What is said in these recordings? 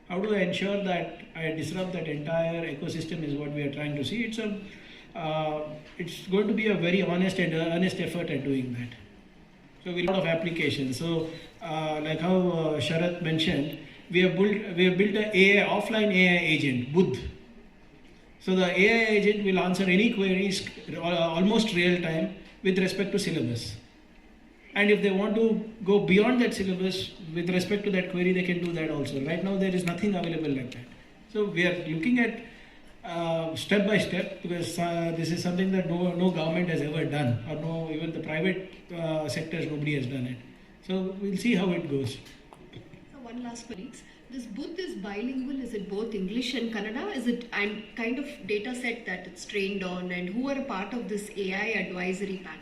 How do I ensure that I disrupt that entire ecosystem is what we are trying to see. It's going to be a very honest and earnest effort at doing that. So we have a lot of applications. So like how Sharath mentioned, we have built an AI offline AI agent, Buddh. So the AI agent will answer any queries almost real time with respect to syllabus. And if they want to go beyond that syllabus with respect to that query, they can do that also. Right now there is nothing available like that. So we are looking at step by step, because this is something that no government has ever done, or no, even the private sectors, nobody has done it. So we'll see how it goes. So one last question. This Buddh is bilingual. Is it both English and Kannada? Is it and kind of data set that it's trained on, and who are a part of this AI advisory panel?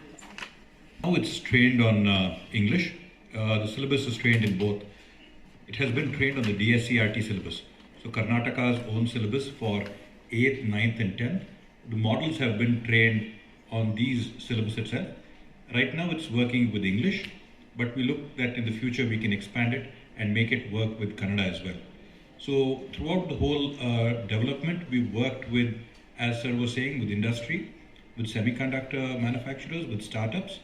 Now it's trained on English. The syllabus is trained in both. It has been trained on the DSCRT syllabus. So Karnataka's own syllabus for 8th, 9th and 10th. The models have been trained on these syllabus itself. Right now it's working with English, but we look that in the future we can expand it and make it work with Kannada as well. So throughout the whole development, we worked with, as sir was saying, with industry, with semiconductor manufacturers, with startups,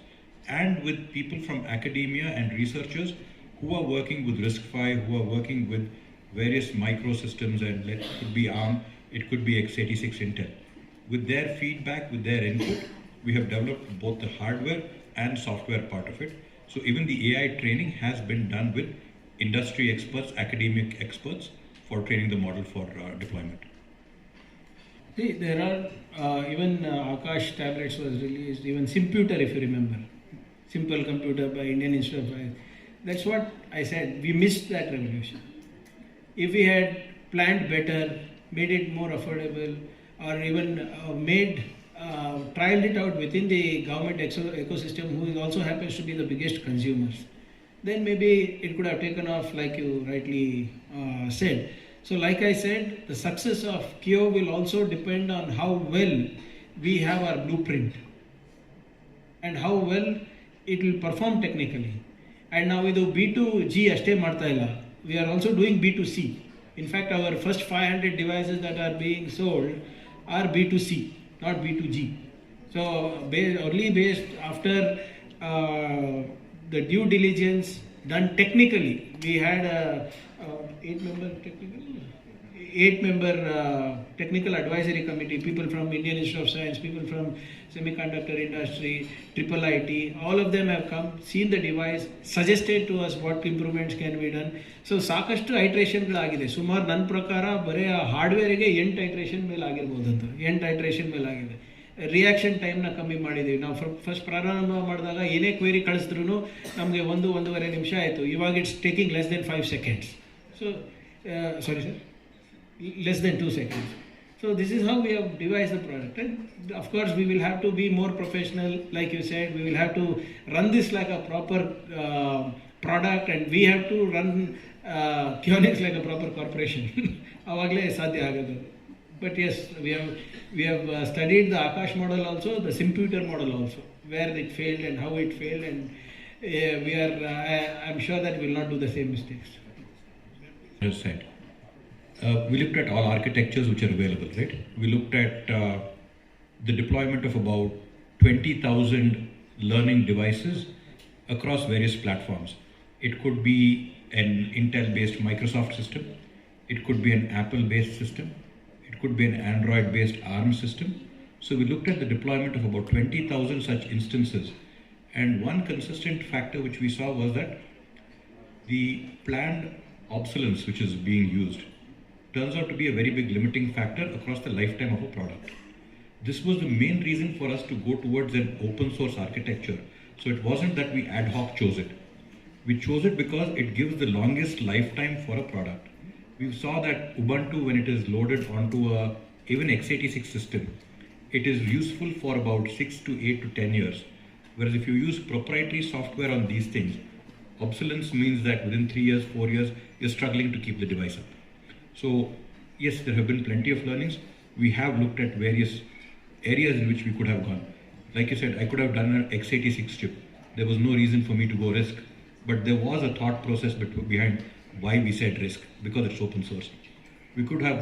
and with people from academia and researchers who are working with RISC-V, who are working with various microsystems, and it could be ARM, it could be x86 Intel. With their feedback, with their input, we have developed both the hardware and software part of it. So even the AI training has been done with industry experts, academic experts for training the model for deployment. See, there are even Akash tablets was released, even Simputer, if you remember. Simple computer by Indian Institute of Science. That's what I said. We missed that revolution. If we had planned better, made it more affordable, or even trialed it out within the government ecosystem, who also happens to be the biggest consumers, then maybe it could have taken off, like you rightly said. So like I said, the success of KIO will also depend on how well we have our blueprint and how well it will perform technically. And now with B2G ashte marta illa, we are also doing B2C. In fact, our first 500 devices that are being sold are B2C, not B2G. So only based after the due diligence done technically, we had a 8-member technical advisory committee, people from Indian Institute of Science, people from semiconductor industry, IIIT, all of them have come, seen the device, suggested to us what improvements can be done. So ಸಾಕಷ್ಟು ಐಟ್ರೇಷನ್ಗಳಾಗಿದೆ. ಸುಮಾರು ನನ್ನ ಪ್ರಕಾರ ಬರೀ ಆ ಹಾರ್ಡ್ವೇರಿಗೆ 8 ಐಟ್ರೇಷನ್ ಮೇಲೆ ಆಗಿರ್ಬೋದಂತ, 8 ಐಟ್ರೇಷನ್ ಮೇಲೆ ಆಗಿದೆ. Reaction ಟೈಮ್ನ ಕಮ್ಮಿ ಮಾಡಿದ್ದೀವಿ. ನಾವು ಫಸ್ಟ್ ಪ್ರಾರಂಭ ಮಾಡಿದಾಗ ಏನೇ ಕ್ವೇರಿ ಕಳಿಸಿದ್ರು ನಮಗೆ 1-1.5 ನಿಮಿಷ ಆಯಿತು. ಇವಾಗ it's taking less than 5 seconds. So sorry sir, less than 2 seconds. So this is how we have devised the product. And of course we will have to be more professional, like you said. We will have to run this like a proper product, and we have to run Kionix like a proper corporation. Avagle sadhya agadu. But yes, we have studied the Akash model also, the Simputer model also, where it failed and how it failed, and I'm sure that we will not do the same mistakes. As said, we looked at all architectures which are available, right? We looked at the deployment of about 20,000 learning devices across various platforms. It could be an Intel-based Microsoft system. It could be an Apple-based system. It could be an Android-based ARM system. So we looked at the deployment of about 20,000 such instances. And one consistent factor which we saw was that the planned obsolescence which is being used turns out to be a very big limiting factor across the lifetime of a product. This was the main reason for us to go towards an open source architecture. So it wasn't that we ad hoc chose it. We chose it because it gives the longest lifetime for a product. We saw that Ubuntu, when it is loaded onto even x86 system, it is useful for about 6 to 8 to 10 years. Whereas if you use proprietary software on these things, obsolescence means that within 3 years, 4 years, you're struggling to keep the device up. So yes, there have been plenty of learnings. We have looked at various areas in which we could have gone. Like you said, I could have done an x86 chip. There was no reason for me to go risk, but there was a thought process behind why we said risk, because it's open source. We could have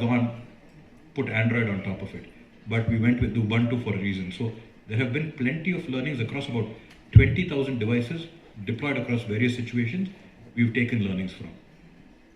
put Android on top of it, but we went with Ubuntu for a reason. So there have been plenty of learnings across about 20,000 devices deployed across various situations we've taken learnings from.